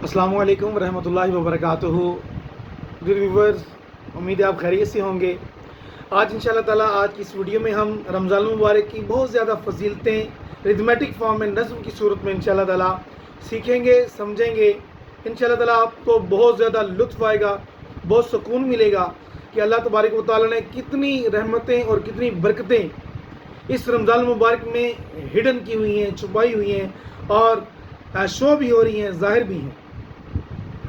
अस्सलामु अलैकुम रहमतुल्लाहि व बरकातुहू। डियर व्यूवर्स, उम्मीद है आप खैरियत से होंगे। आज इंशाल्लाह ताला आज की इस वीडियो में हम रमज़ान मुबारक की बहुत ज़्यादा फजीलतें रिदमेटिक फॉर्म में नज़्म की सूरत में इंशाल्लाह ताला सीखेंगे, समझेंगे। इंशाल्लाह ताला आपको बहुत ज़्यादा लुत्फ़ आएगा, बहुत सुकून मिलेगा कि अल्लाह तबारक व तआला ने कितनी रहमतें और कितनी बरकतें इस रमज़ान मुबारक में हिडन की हुई हैं, छुपाई हुई हैं और शो भी हो रही हैं, ज़ाहिर भी हैं।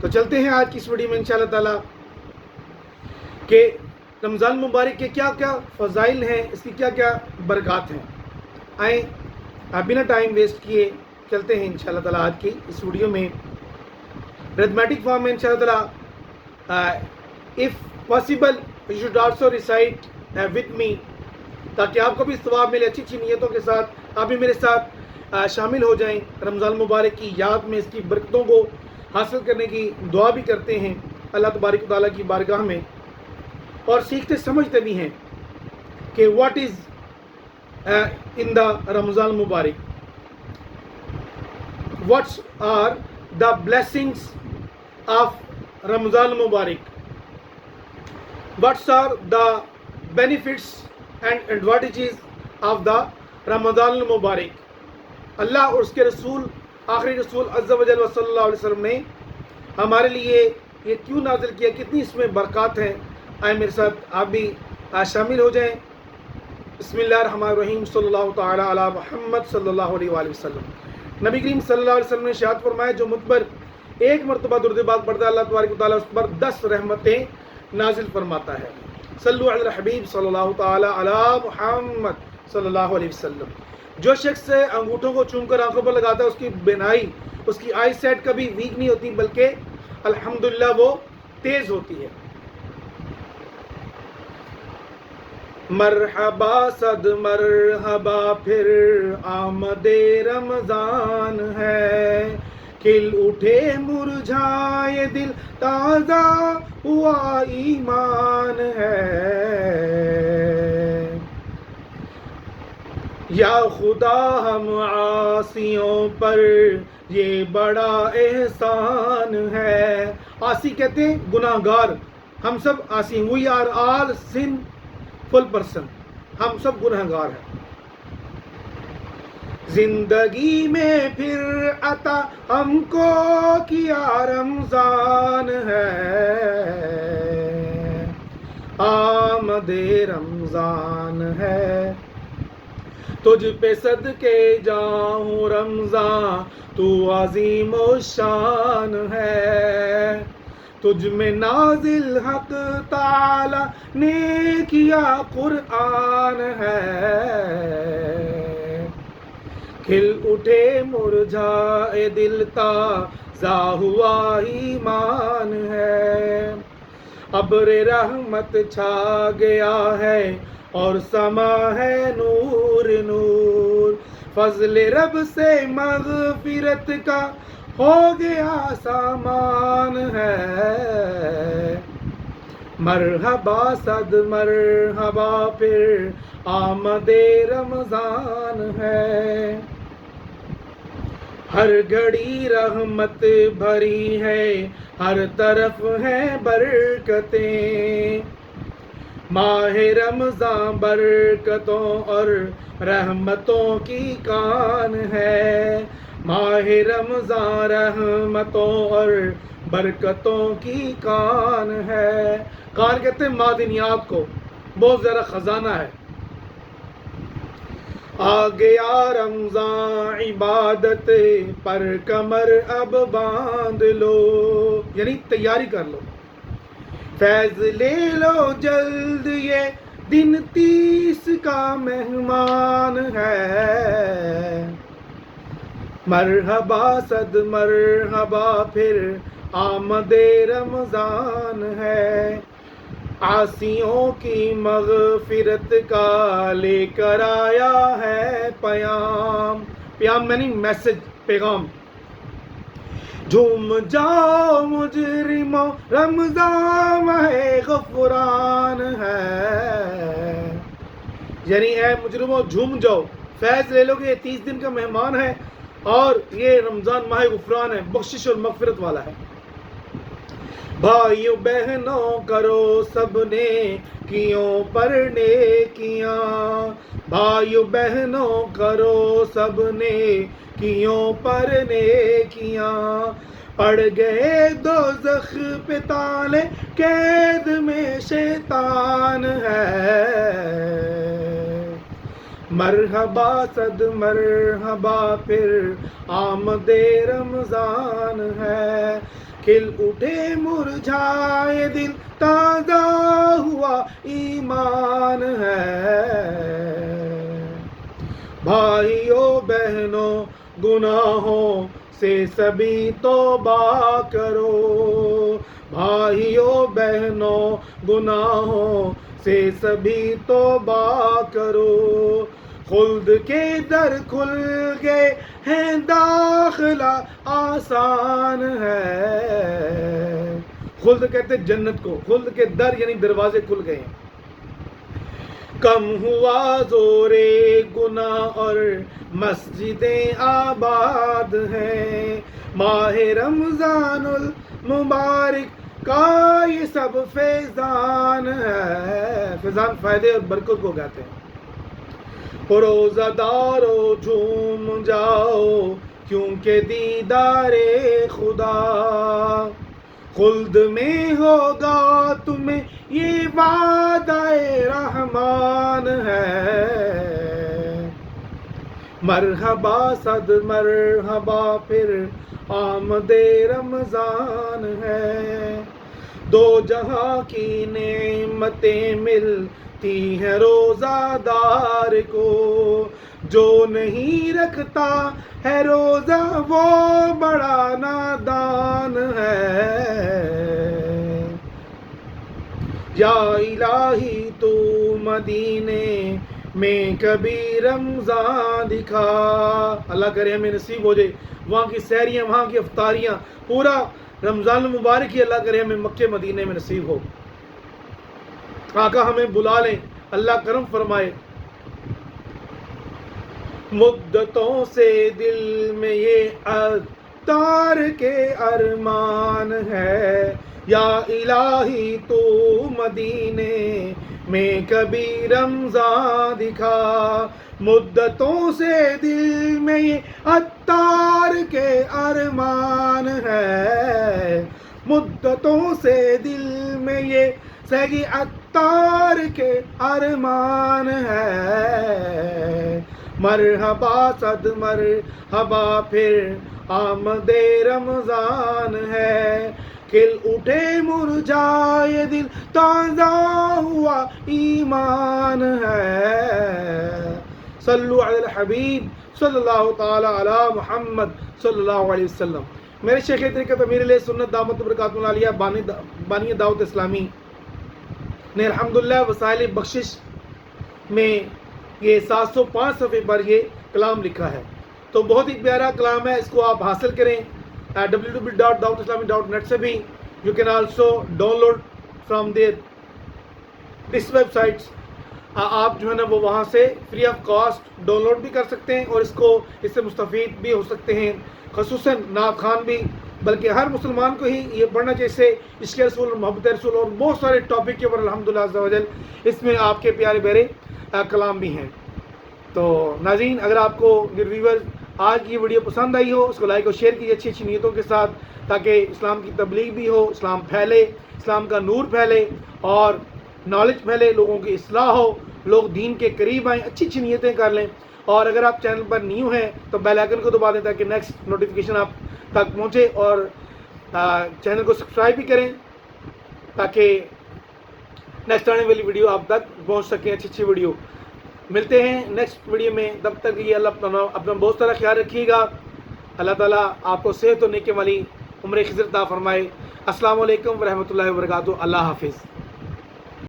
तो चलते हैं आज की इस वीडियो में इंशाल्लाह ताला कि रमज़ान मुबारक के क्या क्या फ़ज़ाइल हैं, इसकी क्या क्या बरक़ात हैं। आएँ बिना टाइम वेस्ट किए चलते हैं इंशाल्लाह ताला आज की इस वीडियो में रिदमेटिक फॉर्म में इंशाल्लाह ताला। If possible you should also recite with me, ताकि आपको भी सवाब मिले। अच्छी अच्छी नीयतों के साथ आप भी मेरे साथ शामिल हो जाएं। रमज़ान मुबारक की याद में इसकी बरकतों को हासिल करने की दुआ भी करते हैं अल्लाह तबारक व तआला की बारगाह में, और सीखते समझते भी हैं कि what is in the Ramzan मुबारक, what's are the blessings of Ramzan मुबारक, what's are the benefits and advantages of the Ramzan मुबारक। अल्लाह और उसके रसूल आखिरी रसूल अज़्ज़ा व जल सल्लल्लाहु अलैहि वसल्लम ने हमारे लिए ये क्यों नाज़िल किया, कितनी इसमें बरक़ात हैं। आए मेरे साथ आप भी शामिल हो जाएं। बिस्मिल्लाहिर्रहमानिर्रहीम सल्लल्लाहु तआला अला मुहम्मद सल्लल्लाहु अलैहि वसल्लम। नबी करीम सल्लल्लाहु अलैहि वसल्लम ने इरशाद फरमाया, जो मुझ पर एक मरतबा दुरूद पाक पढ़ता है अल्लाह तबारक व तआला उस पर 10 रहमतें नाजिल फरमाता है। सल्लु अला हबीब सल्लल्लाहु तआला अला मुहम्मद सल्लल्लाहु अलैहि वसल्लम। जो शख्स अंगूठों को चूमकर आंखों पर लगाता है उसकी बिनाई, उसकी आई सेट कभी वीक नहीं होती, बल्कि अल्हम्दुलिल्लाह वो तेज होती है। मरहबा सद मरहबा फिर आमदे रमज़ान है, खिल उठे मुरझाए दिल ताज़ा हुआ ईमान है। या खुदा हम आसियों पर ये बड़ा एहसान है। आसी कहते हैं गुनाहगार, हम सब आसी, we are all sinful person, हम सब गुनाहगार हैं। जिंदगी में फिर अता हमको किया रमज़ान है, आमदे रमज़ान है। तुझ पे सदके जाऊं रमज़ान तू अज़ीम व शान है, तुझ में नाजिल हक ताला ने किया कुरआन है। खिल उठे मुरझाए दिल ताज़ा हुआ ईमान है। अब्र रहमत छा गया है और समा है नूर नूर, फज़ल रब से मग़फ़िरत का हो गया सामान है। मरहबा सद मरहबा फिर आमदे रमज़ान है। हर घड़ी रहमत भरी है, हर तरफ है बरकतें। माहे रमज़ान बरकतों और रहमतों की कान है, माहे रमज़ान रहमतों और बरकतों की कान है। कान कहते हैं मादनियात को, बहुत ज़्यादा ख़जाना है। आ गया रमज़ान इबादत पर कमर अब बांध लो, यानी तैयारी कर लो, फैज़ ले लो जल्द ये दिन 30 का मेहमान है। मरहबा सद मरहबा फिर आमदे रमज़ान है। आसियों की मग़फ़िरत का लेकर आया है प्याम, प्याम यानी मैसेज, पैगाम। झूम जाओ मुजरिमो रमज़ान है गफरान है, यानी है मुजरिमो झूम जाओ, फैज़ ले लो कि ये 30 दिन का मेहमान है اور یہ رمضان ماہ غفران ہے، بخشش اور مغفرت والا ہے۔ بھائیو بہنوں کرو سب نیکیوں پر نیکیاں، بھائیو بہنوں کرو سب نیکیوں پر نیکیاں، پڑ گئے دوزخ پہ تالے قید میں شیطان ہے، مرحبا صد مرحبا پھر آمد رمضان ہے، کھل اٹھے مرجھائے دل تازہ ہوا ایمان ہے، بھائیو بہنوں گناہوں سے سبھی توبہ کرو، بھائیو بہنوں گناہوں سے سبھی توبہ کرو، خلد کے در کھل گئے ہیں داخلہ آسان ہے، خلد کہتے جنت کو، خلد کے در یعنی دروازے کھل گئے ہیں، کم ہوا زور گناہ اور مسجدیں آباد ہیں، ماہ رمضان المبارک کا یہ سب فیضان ہے، فیضان فائدے اور برکت کو کہتے ہیں، روزہ دارو جھوم جاؤ کیونکہ دیدار خدا، خلد میں ہوگا تمہیں یہ وعدہ رحمان ہے، مرحبا صد مرحبا پھر آمد رمضان ہے، دو جہاں کی نعمتیں ملتی ہیں روزہ دار کو، جو نہیں رکھتا ہے روزہ وہ بڑا نادان ہے، یا الہی تو مدینے میں کبھی رمضان دکھا، اللہ کرے ہمیں نصیب ہو جائے وہاں کی سحریاں، وہاں کی افطاریاں، پورا رمضان المبارک ہی اللہ کرے ہمیں مکے مدینے میں نصیب ہو، آقا ہمیں بلا لیں، اللہ کرم فرمائے، مدتوں سے دل میں یہ اتار کے ارمان ہے، یا الہی تو مدینے میں کبھی رمضان دکھا، مدتوں سے دل میں یہ اتار کے ارمان ہے، مدتوں سے دل میں یہ سہی اتار کے ارمان ہے، مرحبا صد مرحبا پھر آمد رمضان ہے، کھل اٹھے مرجھائے دل تازہ ہوا ایمان ہے، صلو علی الحبیب صلی اللہ تعالی علی محمد صلی اللہ علیہ وسلم۔ میرے شیخ طریقت امیر علیہ سنت دامت برکاتہ العالیہ بانی دعوت اسلامی نے الحمدللہ وسائل بخشش میں یہ 705 صفحے پر یہ کلام لکھا ہے، تو بہت ہی پیارا کلام ہے، اس کو آپ حاصل کریں www.dawatislami.net سے بھی، you can also download from this websites, آپ جو ہے نا وہ وہاں سے free of cost download بھی کر سکتے ہیں، اور اس سے مستفید بھی ہو سکتے ہیں، خصوصاً نعت خوان بھی، بلکہ ہر مسلمان کو ہی یہ پڑھنا چاہیے، اس سے عشق رسول، محبت رسول اور بہت سارے ٹاپک کے اوپر الحمدللہ عز و جل اس میں آپ کے پیارے پیارے کلام بھی ہیں۔ تو ناظرین، اگر آپ کو ویورز آج کی ویڈیو پسند آئی ہو، اس کو لائک اور شیئر کیجیے اچھی اچھی نیتوں کے ساتھ، تاکہ اسلام کی تبلیغ بھی ہو، اسلام پھیلے، اسلام کا نور پھیلے اور نالج پھیلے، لوگوں کی اصلاح ہو، لوگ دین کے قریب آئیں، اچھی اچھی نیتیں کر لیں، اور اگر آپ چینل پر نیو ہیں تو بیل آئیکن کو دبا دیں تاکہ نیکسٹ نوٹیفیکیشن آپ تک پہنچے، اور چینل کو سبسکرائب بھی کریں تاکہ نیکسٹ آنے والی ویڈیو آپ تک پہنچ سکیں، اچھی اچھی ویڈیو۔ ملتے ہیں نیکسٹ ویڈیو میں، تب تک یہ اللہ اپنا بہت سارا خیال رکھیے گا، اللہ تعالیٰ آپ کو صحت و نیکی والی عمر خضر عطا فرمائے۔ السلام علیکم ورحمۃ اللہ وبرکاتہ، اللہ حافظ۔